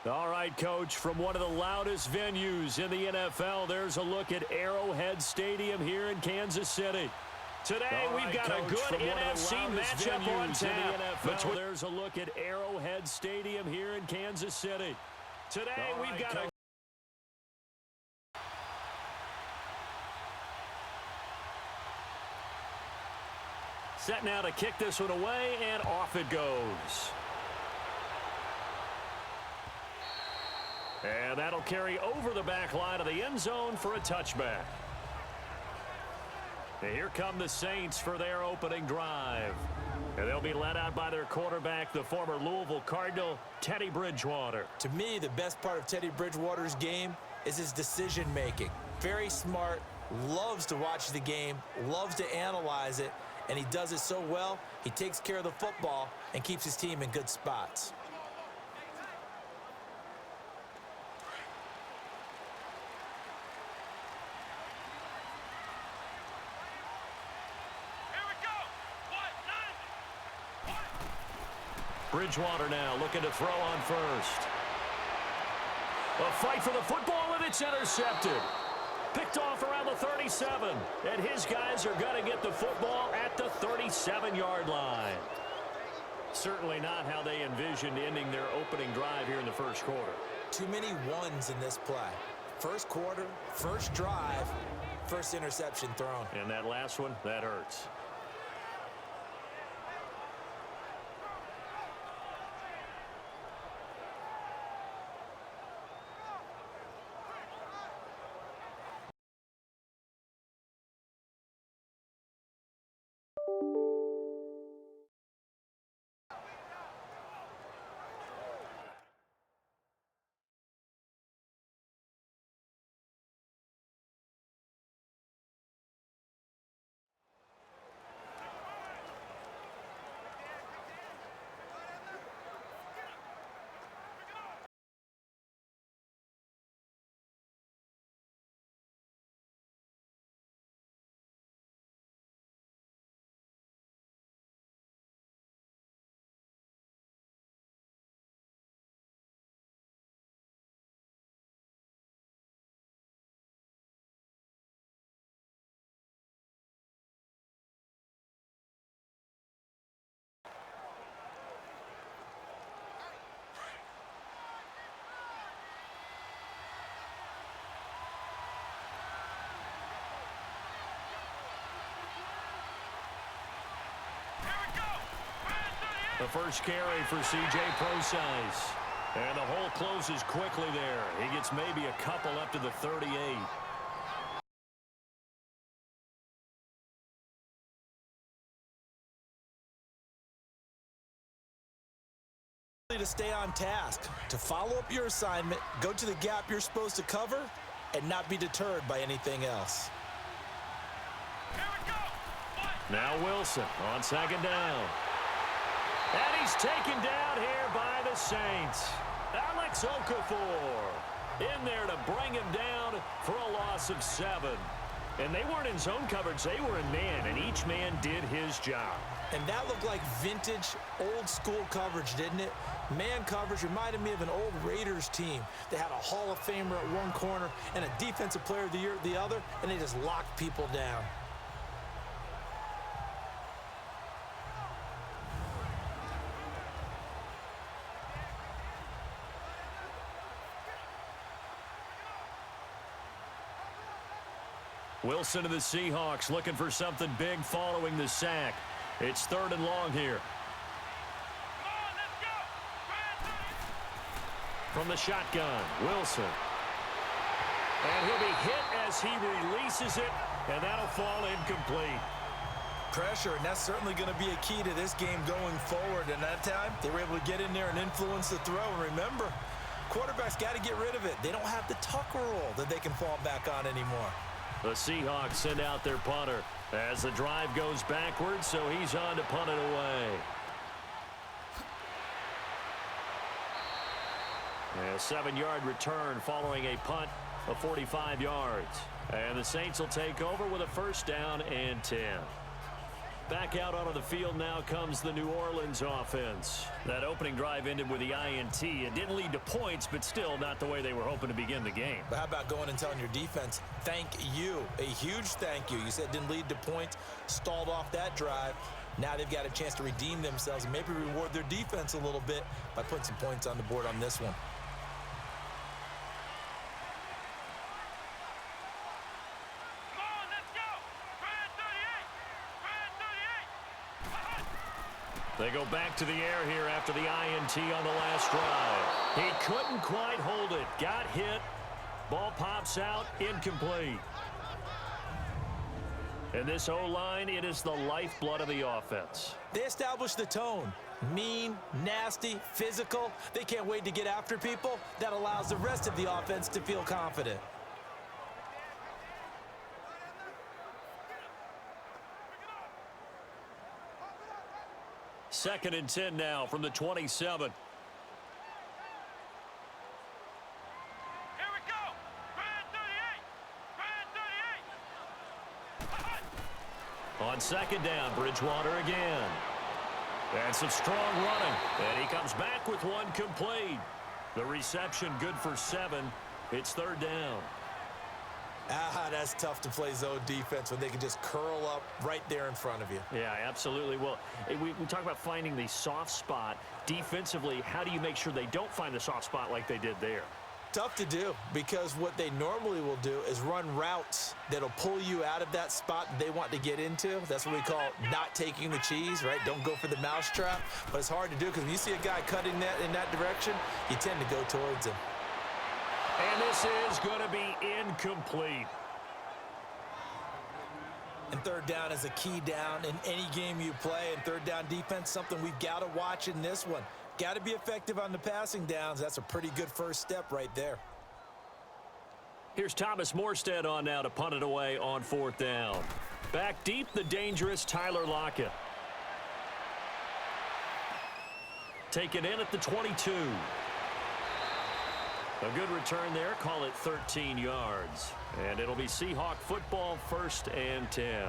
All right, Coach, from one of the loudest venues in the NFL, there's a look at Arrowhead Stadium here in Kansas City. Today, we've got a good NFC matchup on tap. There's a look at Arrowhead Stadium here in Kansas City. Today, we've got a... Set now to kick this one away, and off it goes. And that'll carry over the back line of the end zone for a touchback. And here come the Saints for their opening drive. And they'll be led out by their quarterback, the former Louisville Cardinal, Teddy Bridgewater. To me, the best part of Teddy Bridgewater's game is his decision-making. Very smart, loves to watch the game, loves to analyze it, and he does it so well, he takes care of the football and keeps his team in good spots. Bridgewater now looking to throw on first. A fight for the football, and it's intercepted. Picked off around the 37. And his guys are going to get the football at the 37-yard line. Certainly not how they envisioned ending their opening drive here in the first quarter. Too many ones in this play. First quarter, first drive, first interception thrown. And that last one, that hurts. The first carry for C.J. Procise. And the hole closes quickly there. He gets maybe a couple up to the 38. To stay on task, to follow up your assignment, go to the gap you're supposed to cover, and not be deterred by anything else. Now Wilson on second down. And he's taken down here by the Saints. Alex Okafor in there to bring him down for a loss of 7. And they weren't in zone coverage. They were in man, and each man did his job. And that looked like vintage, old-school coverage, didn't it? Man coverage reminded me of an old Raiders team. They had a Hall of Famer at one corner and a Defensive Player of the Year at the other, and they just locked people down. Wilson to the Seahawks looking for something big following the sack. It's 3rd and long here. From the shotgun, Wilson. And he'll be hit as he releases it, and that'll fall incomplete. Pressure, and that's certainly going to be a key to this game going forward. And that time, they were able to get in there and influence the throw. And remember, quarterbacks got to get rid of it. They don't have the Tucker roll that they can fall back on anymore. The Seahawks send out their punter as the drive goes backwards, so he's on to punt it away. A 7-yard return following a punt of 45 yards. And the Saints will take over with a 1st down and 10. Back out onto the field now comes the New Orleans offense. That opening drive ended with the INT. It didn't lead to points, but still not the way they were hoping to begin the game. But how about going and telling your defense, thank you, a huge thank you. You said it didn't lead to points, stalled off that drive. Now they've got a chance to redeem themselves and maybe reward their defense a little bit by putting some points on the board on this one. They go back to the air here after the INT on the last drive. He couldn't quite hold it. Got hit. Ball pops out. Incomplete. And this O-line, it is the lifeblood of the offense. They establish the tone. Mean, nasty, physical. They can't wait to get after people. That allows the rest of the offense to feel confident. Second and 10 now from the 27. On second down, Bridgewater again. And some strong running. And he comes back with one complete. The reception good for 7. It's third down. That's tough to play zone defense when they can just curl up right there in front of you. Yeah, absolutely. Well, we talk about finding the soft spot. Defensively, how do you make sure they don't find the soft spot like they did there? Tough to do because what they normally will do is run routes that'll pull you out of that spot they want to get into. That's what we call not taking the cheese, right? Don't go for the mousetrap. But it's hard to do because when you see a guy cutting that in that direction, you tend to go towards him. And this is going to be incomplete. And third down is a key down in any game you play. And third down defense, something we've got to watch in this one. Got to be effective on the passing downs. That's a pretty good first step right there. Here's Thomas Morstead on now to punt it away on fourth down. Back deep, the dangerous Tyler Lockett. Taken in at the 22. A good return there. Call it 13 yards. And it'll be Seahawk football, 1st and 10.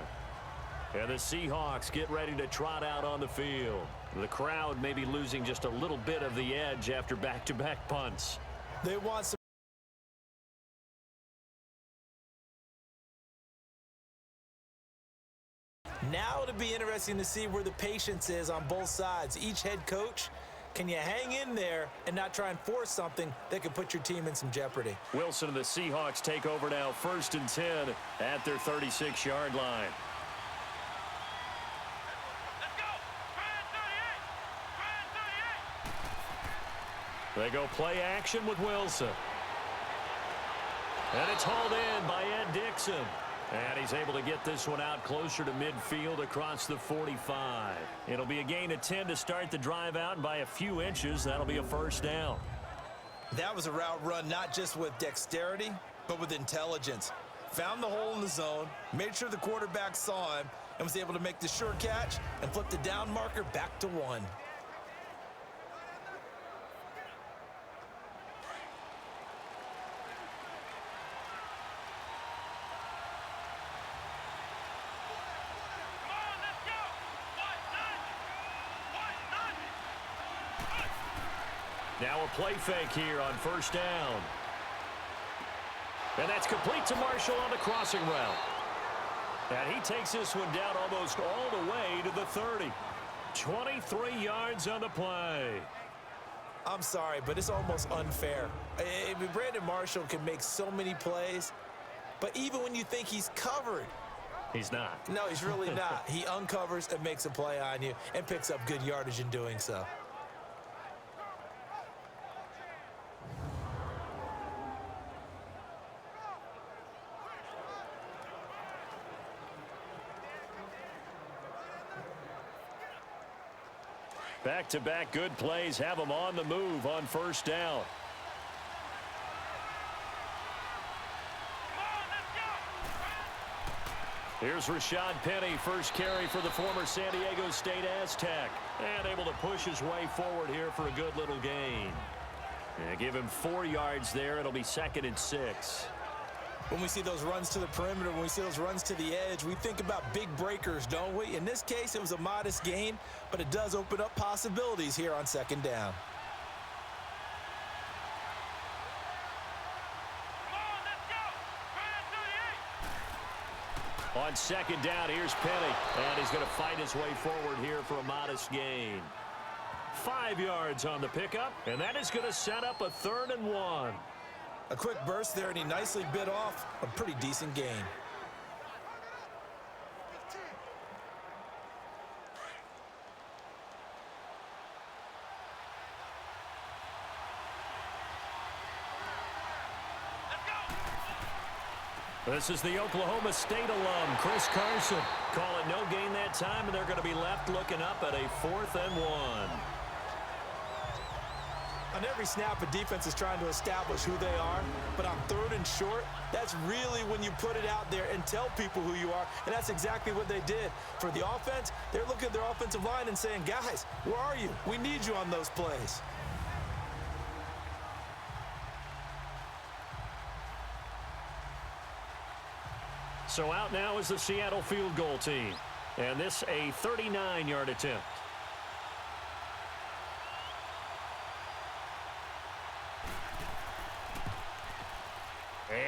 And the Seahawks get ready to trot out on the field. The crowd may be losing just a little bit of the edge after back-to-back punts. They want some. Now it'll be interesting to see where the patience is on both sides. Each head coach, can you hang in there and not try and force something that could put your team in some jeopardy? Wilson and the Seahawks take over now, 1st and 10 at their 36-yard line. They go play action with Wilson. And it's hauled in by Ed Dixon. And he's able to get this one out closer to midfield across the 45. It'll be a gain of 10 to start the drive out, and by a few inches, that'll be a first down. That was a route run not just with dexterity, but with intelligence. Found the hole in the zone, made sure the quarterback saw him, and was able to make the sure catch and flip the down marker back to 1. Now a play fake here on 1st down. And that's complete to Marshall on the crossing route. And he takes this one down almost all the way to the 30. 23 yards on the play. I'm sorry, but it's almost unfair. I mean, Brandon Marshall can make so many plays, but even when you think he's covered, he's not. No, he's really not. He uncovers and makes a play on you and picks up good yardage in doing so. Back-to-back good plays have them on the move on 1st down. Here's Rashad Penny, first carry for the former San Diego State Aztec. And able to push his way forward here for a good little gain. And give him 4 yards there. It'll be 2nd and 6. When we see those runs to the perimeter, when we see those runs to the edge, we think about big breakers, don't we? In this case, it was a modest gain, but it does open up possibilities here on second down. On second down, here's Penny, and he's going to fight his way forward here for a modest gain. 5 yards on the pickup, and that is going to set up a 3rd and 1. A quick burst there, and he nicely bit off a pretty decent gain. This is the Oklahoma State alum, Chris Carson. Calling no gain that time, and they're going to be left looking up at a 4th and 1. On every snap, a defense is trying to establish who they are, but on 3rd and short, that's really when you put it out there and tell people who you are, and that's exactly what they did. For the offense, they're looking at their offensive line and saying, guys, where are you? We need you on those plays. So out now is the Seattle field goal team, and this a 39-yard attempt.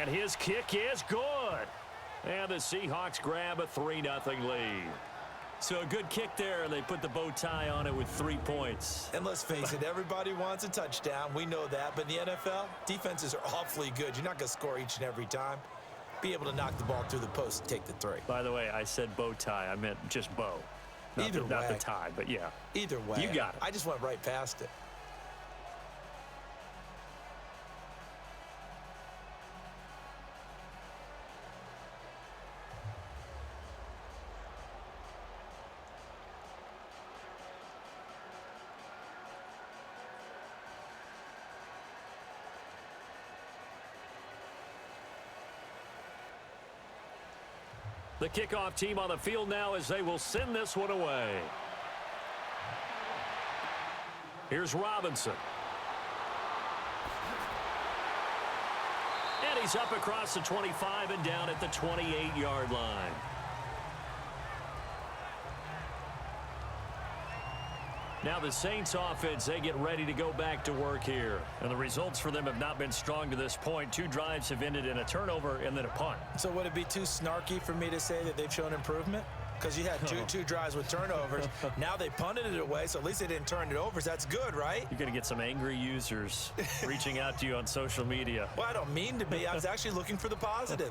And his kick is good. And the Seahawks grab a 3-0 lead. So a good kick there, and they put the bow tie on it with 3 points. And let's face it, everybody wants a touchdown. We know that. But in the NFL, defenses are awfully good. You're not going to score each and every time. Be able to knock the ball through the post and take the 3. By the way, I said bow tie. I meant just bow. Not the tie, but yeah. Either way. You got it. I just went right past it. The kickoff team on the field now as they will send this one away. Here's Robinson. And he's up across the 25 and down at the 28-yard line. Now the Saints offense, they get ready to go back to work here. And the results for them have not been strong to this point. 2 drives have ended in a turnover and then a punt. So would it be too snarky for me to say that they've shown improvement? Because you had two drives with turnovers. Now they punted it away, so at least they didn't turn it over. So that's good, right? You're going to get some angry users reaching out to you on social media. Well, I don't mean to be. I was actually looking for the positive.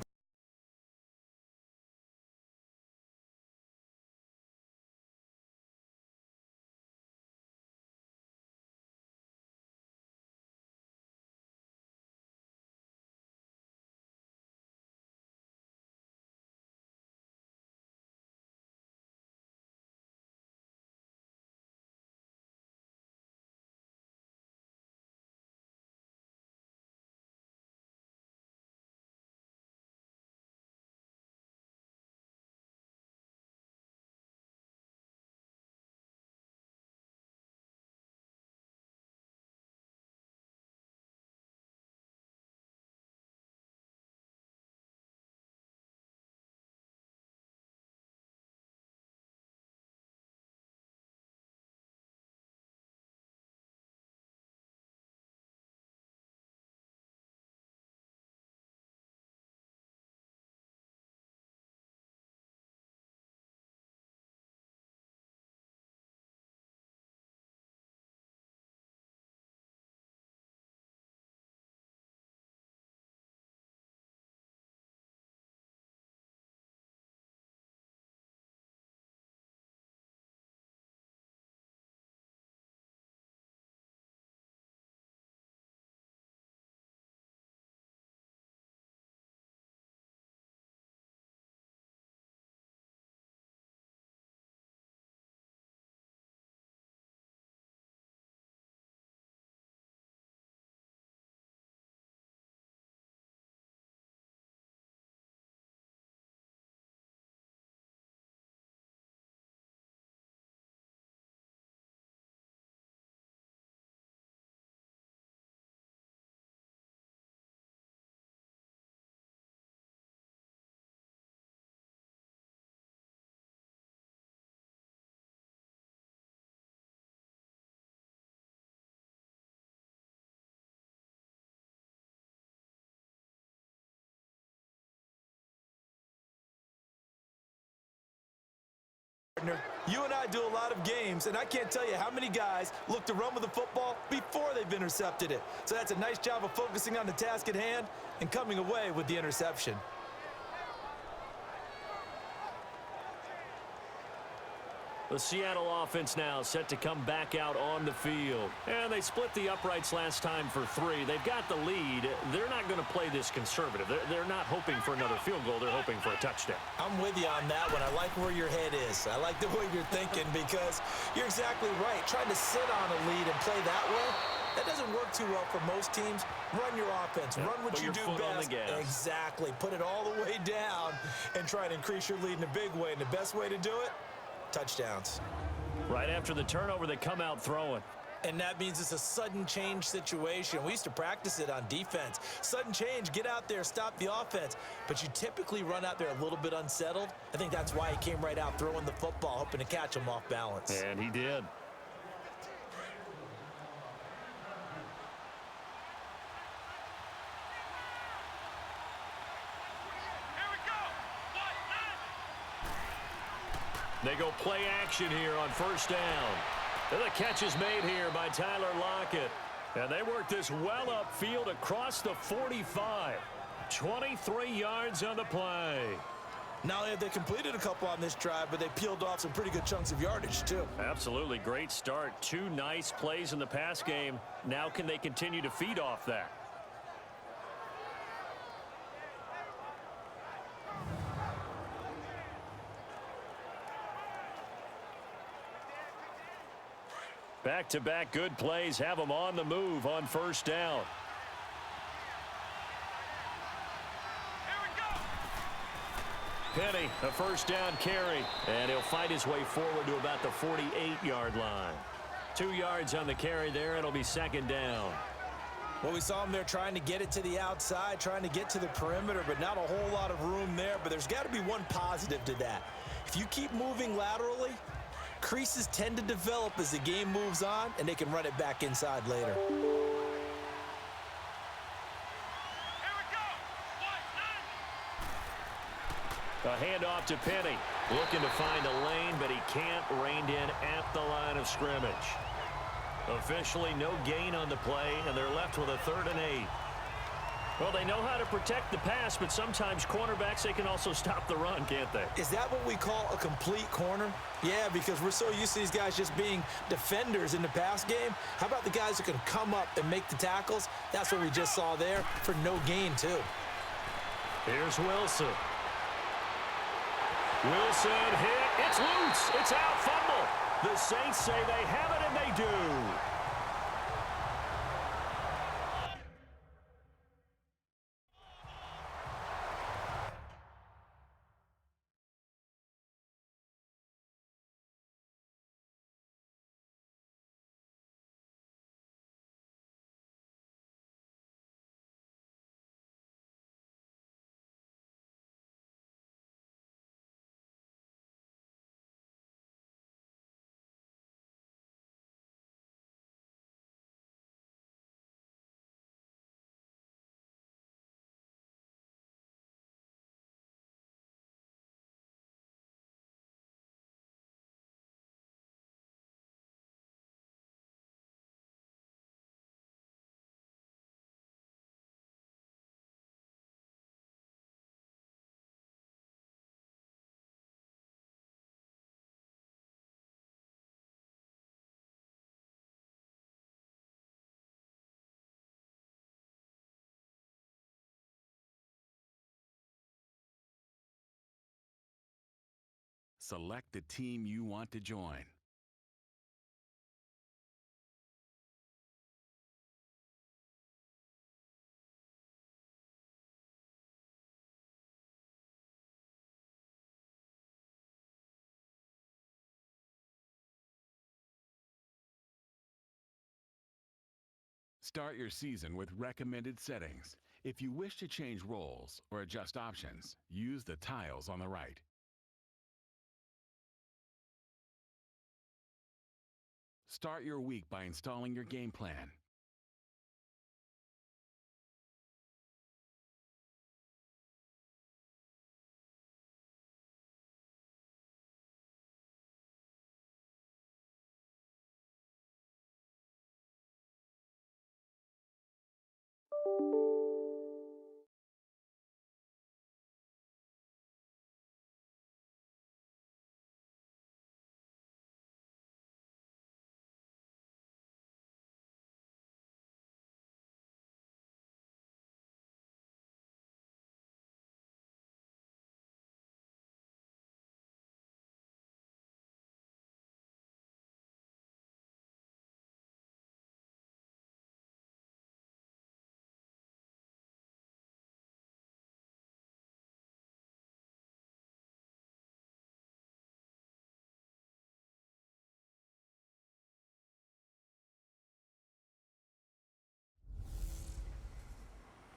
partner. You and I do a lot of games, and I can't tell you how many guys look to run with the football before they've intercepted it. So that's a nice job of focusing on the task at hand and coming away with the interception. The Seattle offense now set to come back out on the field. And they split the uprights last time for 3. They've got the lead. They're not going to play this conservative. They're not hoping for another field goal. They're hoping for a touchdown. I'm with you on that one. I like where your head is. I like the way you're thinking because you're exactly right. Trying to sit on a lead and play that way, that doesn't work too well for most teams. Run your offense. Run what you do best. Exactly. Put it all the way down and try to increase your lead in a big way. And the best way to do it, touchdowns. Right after the turnover, they come out throwing. And that means it's a sudden change situation. We used to practice it on defense. Sudden change, get out there, stop the offense. But you typically run out there a little bit unsettled. I think that's why he came right out throwing the football, hoping to catch him off balance. And he did. They go play action here on first down. And the catch is made here by Tyler Lockett. And they work this well upfield across the 45. 23 yards on the play. Not only have they completed a couple on this drive, but they peeled off some pretty good chunks of yardage, too. Absolutely. Great start. 2 nice plays in the pass game. Now can they continue to feed off that? Back-to-back good plays have them on the move on first down. Penny, a first down carry, and he'll fight his way forward to about the 48-yard line. 2 yards on the carry there. It'll be second down. Well, we saw him there trying to get it to the outside, trying to get to the perimeter, but not a whole lot of room there. But there's got to be one positive to that. If you keep moving laterally, creases tend to develop as the game moves on, and they can run it back inside later. A handoff to Penny. Looking to find a lane, but he can't. Reined in at the line of scrimmage. Officially no gain on the play, and they're left with a 3rd and 8. Well, they know how to protect the pass, but sometimes cornerbacks, they can also stop the run, can't they? Is that what we call a complete corner? Yeah, because we're so used to these guys just being defenders in the pass game. How about the guys who can come up and make the tackles? That's what we just saw there for no gain, too. Here's Wilson. Wilson hit. It's loose. It's out. Fumble. The Saints say they have it, and they do. Select the team you want to join. Start your season with recommended settings. If you wish to change roles or adjust options, use the tiles on the right. Start your week by installing your game plan.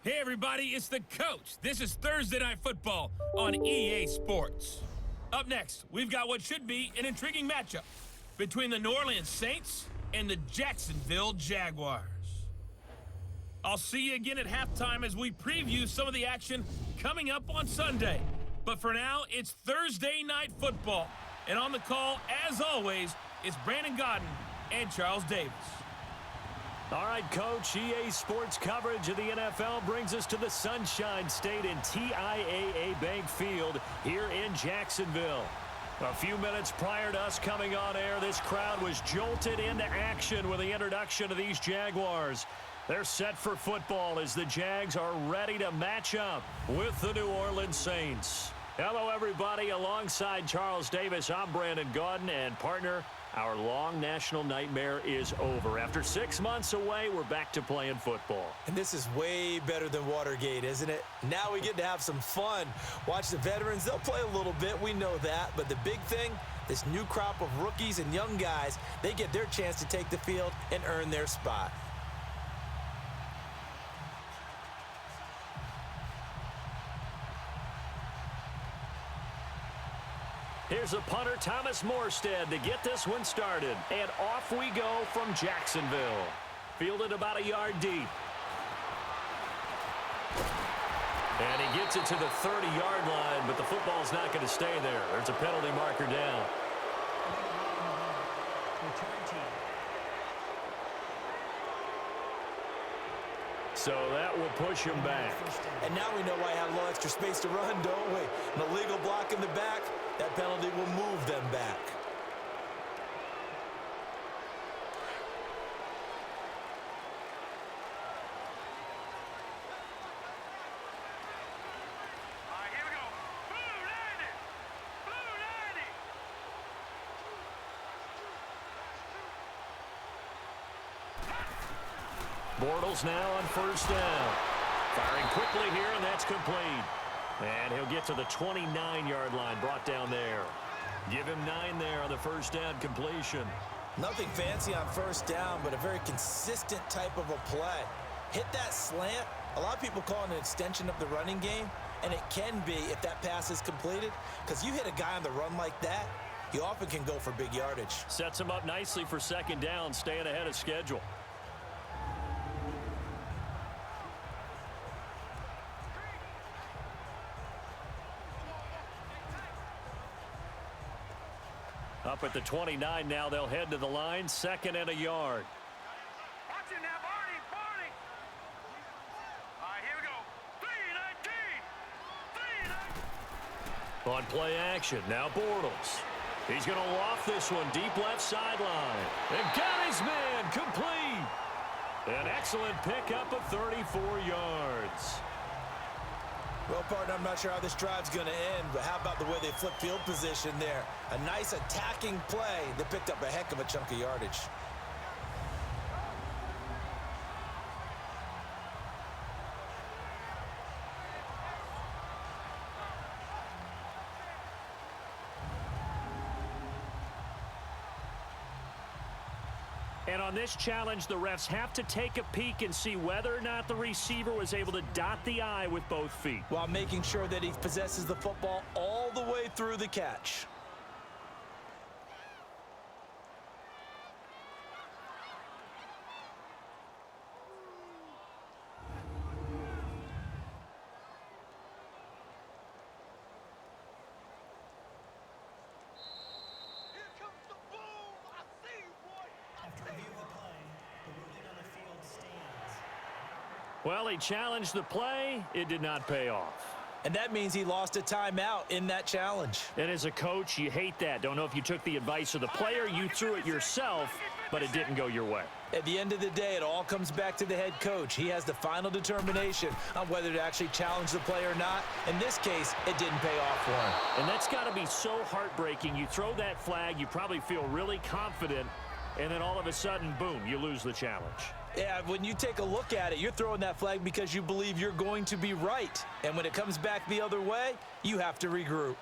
Hey everybody, it's the coach. This is Thursday Night Football on EA Sports. Up next, we've got what should be an intriguing matchup between the New Orleans Saints and the Jacksonville Jaguars. I'll see you again at halftime as we preview some of the action coming up on Sunday. But for now, it's Thursday Night Football. And on the call, as always, it's Brandon Godden and Charles Davis. All right, Coach, EA Sports coverage of the NFL brings us to the Sunshine State in TIAA Bank Field here in Jacksonville. A few minutes prior to us coming on air, this crowd was jolted into action with the introduction of these Jaguars. They're set for football as the Jags are ready to match up with the New Orleans Saints. Hello, everybody. Alongside Charles Davis, I'm Brandon Gaudin, and partner, our long national nightmare is over. After 6 months away, we're back to playing football. And this is way better than Watergate, isn't it? Now we get to have some fun. Watch the veterans. They'll play a little bit. We know that. But the big thing, this new crop of rookies and young guys, they get their chance to take the field and earn their spot. Here's a punter, Thomas Morstead, to get this one started. And off we go from Jacksonville. Fielded about a yard deep. And he gets it to the 30-yard line, but the football's not going to stay there. There's a penalty marker down. So that will push him back. And now we know why I have a little extra space to run, don't we? An illegal block in the back. That penalty will move them back. All right, here we go. Blue 90. Blue 90. Bortles now on first down. Firing quickly here, and that's complete. And he'll get to the 29-yard line, brought down there. Give him 9 there on the first down completion. Nothing fancy on first down, but a very consistent type of a play. Hit that slant. A lot of people call it an extension of the running game, and it can be if that pass is completed, because you hit a guy on the run like that, you often can go for big yardage. Sets him up nicely for second down, staying ahead of schedule. Up at the 29 now, they'll head to the line, 2nd and a yard. Watch it now, Barney. All right, here we go. 3-19. On play action, now Bortles. He's going to loft this one deep left sideline. And got his man, complete. An excellent pickup of 34 yards. Well, partner, I'm not sure how this drive's going to end, but how about the way they flip field position there? A nice attacking play that picked up a heck of a chunk of yardage. And on this challenge, the refs have to take a peek and see whether or not the receiver was able to dot the I with both feet, while making sure that he possesses the football all the way through the catch. Well, he challenged the play. It did not pay off. And that means he lost a timeout in that challenge. And as a coach, you hate that. Don't know if you took the advice of the player, you threw it yourself, but it didn't go your way. At the end of the day, it all comes back to the head coach. He has the final determination on whether to actually challenge the play or not. In this case, it didn't pay off for him. And that's got to be so heartbreaking. You throw that flag, you probably feel really confident, and then all of a sudden, boom, you lose the challenge. Yeah, when you take a look at it, you're throwing that flag because you believe you're going to be right. And when it comes back the other way, you have to regroup.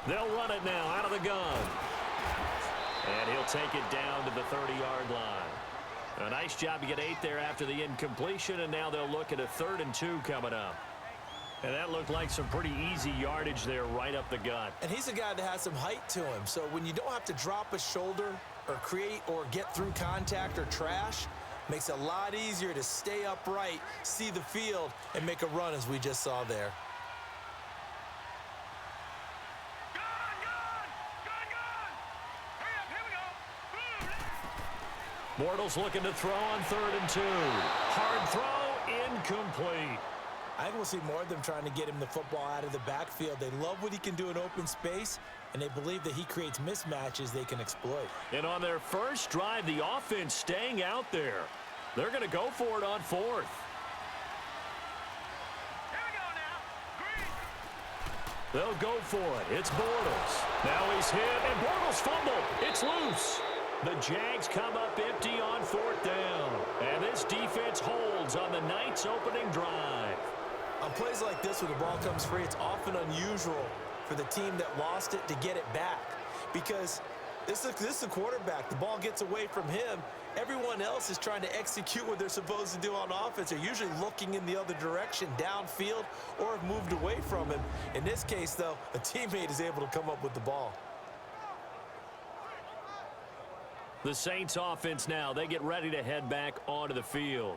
They'll run it now out of the gun. And he'll take it down to the 30-yard line. A nice job to get 8 there after the incompletion, and now they'll look at a 3rd and 2 coming up. And that looked like some pretty easy yardage there right up the gut. And he's a guy that has some height to him, so when you don't have to drop a shoulder or create or get through contact or trash, makes it a lot easier to stay upright, see the field, and make a run as we just saw there. Bortles looking to throw on 3rd and 2. Hard throw, incomplete. I think we'll see more of them trying to get him the football out of the backfield. They love what he can do in open space, and they believe that he creates mismatches they can exploit. And on their first drive, the offense staying out there. They're going to go for it on 4th. They'll go for it. It's Bortles. Now he's hit, and Bortles fumbled. It's loose. The Jags come up empty on 4th down. And this defense holds on the night's opening drive. On plays like this when the ball comes free, it's often unusual for the team that lost it to get it back. Because this is a quarterback. The ball gets away from him. Everyone else is trying to execute what they're supposed to do on offense. They're usually looking in the other direction, downfield, or have moved away from him. In this case, though, a teammate is able to come up with the ball. The Saints offense now, they get ready to head back onto the field.